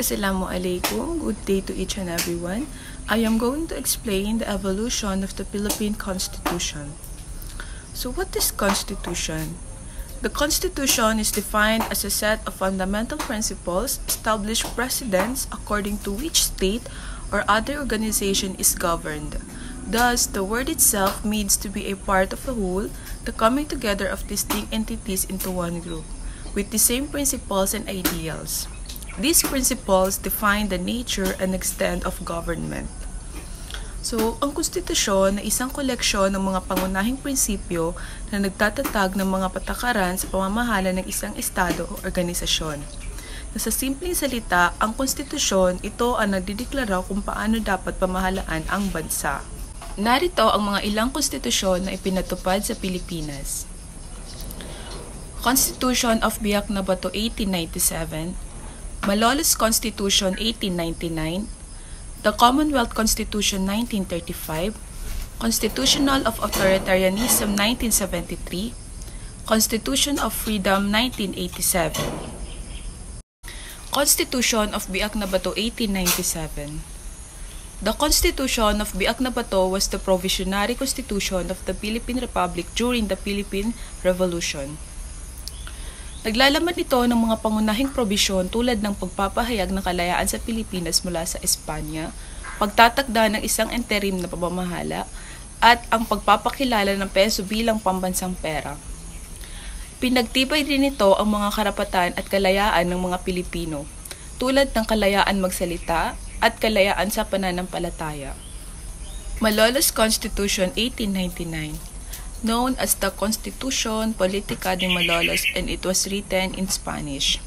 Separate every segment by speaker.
Speaker 1: Assalamualaikum. Good day to each and everyone. I am going to explain the evolution of the Philippine Constitution. So what is Constitution? The Constitution is defined as a set of fundamental principles established precedents according to which state or other organization is governed. Thus, the word itself means to be a part of a whole, the coming together of distinct entities into one group, with the same principles and ideals. These principles define the nature and extent of government. So, ang konstitusyon ay isang koleksyon ng mga pangunahing prinsipyo na nagtatatag ng mga patakaran sa pamamahala ng isang estado o organisasyon. Sa simpleng salita, ang konstitusyon, ito ang nagdideklara kung paano dapat pamahalaan ang bansa. Narito ang mga ilang konstitusyon na ipinatupad sa Pilipinas. Constitution of Biak na Bato 1897, Malolos Constitution 1899, the Commonwealth Constitution 1935, Constitutional of Authoritarianism 1973, Constitution of Freedom 1987. Constitution of Biak na Bato 1897. The Constitution of Biak na Bato was the provisionary constitution of the Philippine Republic during the Philippine Revolution. Naglalaman ito ng mga pangunahing probisyon tulad ng pagpapahayag ng kalayaan sa Pilipinas mula sa Espanya, pagtatakda ng isang interim na pamamahala, at ang pagpapakilala ng peso bilang pambansang pera. Pinagtibay din ito ang mga karapatan at kalayaan ng mga Pilipino, tulad ng kalayaan magsalita at kalayaan sa pananampalataya. Malolos Constitution 1899, known as the Constitution Politica de Malolos, and it was written in Spanish.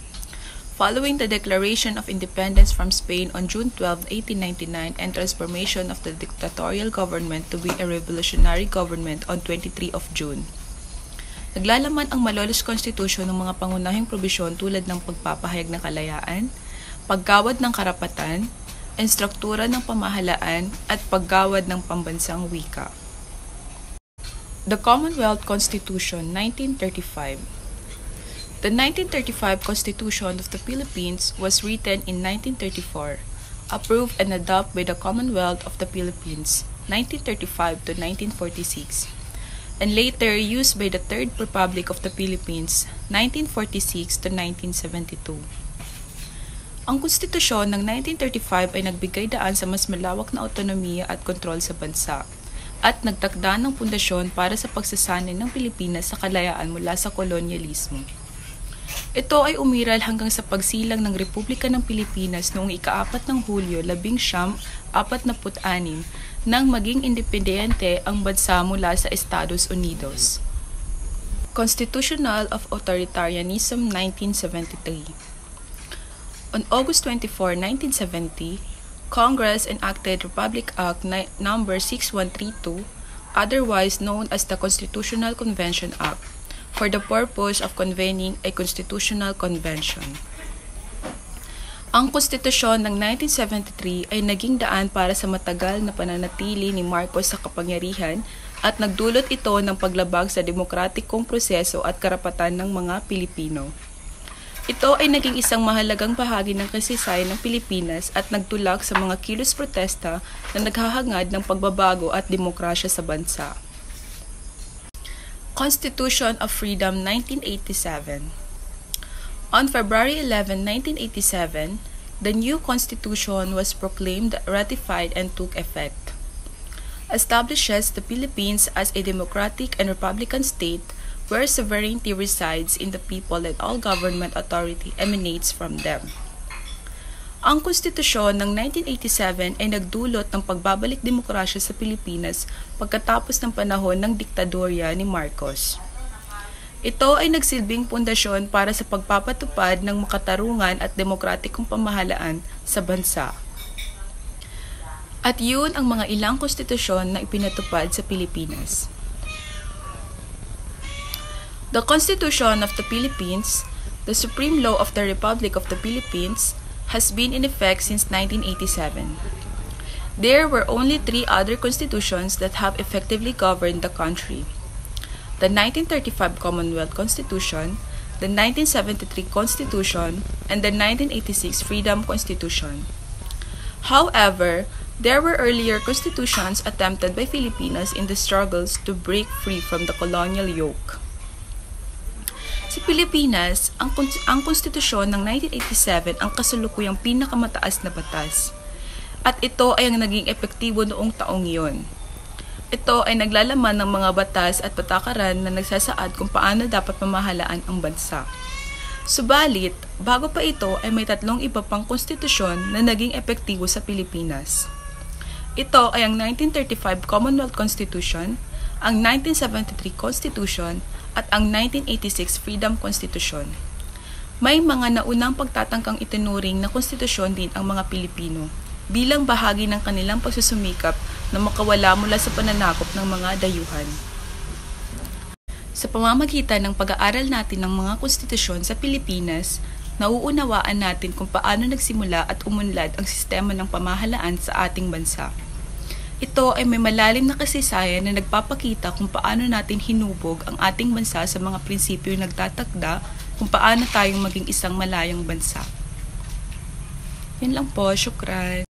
Speaker 1: Following the declaration of independence from Spain on June 12, 1899 and transformation of the dictatorial government to be a revolutionary government on 23 of June. Naglalaman ang Malolos Constitution ng mga pangunahing probisyon tulad ng pagpapahayag ng kalayaan, paggawad ng karapatan, instruktura ng pamahalaan, at paggawad ng pambansang wika. The Commonwealth Constitution 1935. The 1935 Constitution of the Philippines was written in 1934, approved and adopted by the Commonwealth of the Philippines 1935 to 1946, and later used by the Third Republic of the Philippines 1946 to 1972. Ang konstitusyon ng 1935 ay nagbigay daan sa mas malawak na autonomiya at kontrol sa bansa, at nagtakda ng pundasyon para sa pagsasanay ng Pilipinas sa kalayaan mula sa kolonyalismo. Ito ay umiral hanggang sa pagsilang ng Republika ng Pilipinas noong ika-4 ng Hulyo 1946 nang maging independente ang bansa mula sa Estados Unidos. Constitutional of Authoritarianism 1973. On August 24, 1970, Congress enacted Republic Act No. 6132, otherwise known as the Constitutional Convention Act, for the purpose of convening a constitutional convention. Ang konstitusyon ng 1973 ay naging daan para sa matagal na pananatili ni Marcos sa kapangyarihan at nagdulot ito ng paglabag sa demokratikong proseso at karapatan ng mga Pilipino. Ito ay naging isang mahalagang bahagi ng kasaysayan ng Pilipinas at nagtulak sa mga kilos protesta na naghahangad ng pagbabago at demokrasya sa bansa. Constitution of Freedom 1987. On February 11, 1987, the new Constitution was proclaimed, ratified, and took effect. Establishes the Philippines as a democratic and republican state where sovereignty resides in the people and all government authority emanates from them. Ang konstitusyon ng 1987 ay nagdulot ng pagbabalik demokrasya sa Pilipinas pagkatapos ng panahon ng diktadorya ni Marcos. Ito ay nagsilbing pundasyon para sa pagpapatupad ng makatarungan at demokratikong pamahalaan sa bansa. At yun ang mga ilang konstitusyon na ipinatupad sa Pilipinas. The Constitution of the Philippines, the supreme law of the Republic of the Philippines, has been in effect since 1987. There were only 3 other constitutions that have effectively governed the country. The 1935 Commonwealth Constitution, the 1973 Constitution, and the 1986 Freedom Constitution. However, there were earlier constitutions attempted by Filipinos in the struggles to break free from the colonial yoke. Sa Pilipinas, ang konstitusyon ng 1987 ang kasalukuyang pinakamataas na batas. At ito ay ang naging epektibo noong taong iyon. Ito ay naglalaman ng mga batas at patakaran na nagsasaad kung paano dapat mamahalaan ang bansa. Subalit, bago pa ito ay may 3 iba pang konstitusyon na naging epektibo sa Pilipinas. Ito ay ang 1935 Commonwealth Constitution, ang 1973 Constitution, at ang 1986 Freedom Constitution. May mga naunang pagtatangkang itinuring na konstitusyon din ang mga Pilipino bilang bahagi ng kanilang pagsusumikap na makawala mula sa pananakop ng mga dayuhan. Sa pamamagitan ng pag-aaral natin ng mga konstitusyon sa Pilipinas, nauunawaan natin kung paano nagsimula at umunlad ang sistema ng pamahalaan sa ating bansa. Ito ay may malalim na kasaysayan na nagpapakita kung paano natin hinubog ang ating bansa sa mga prinsipyo na nagtatakda kung paano tayong maging isang malayang bansa. Yan lang po, syukran.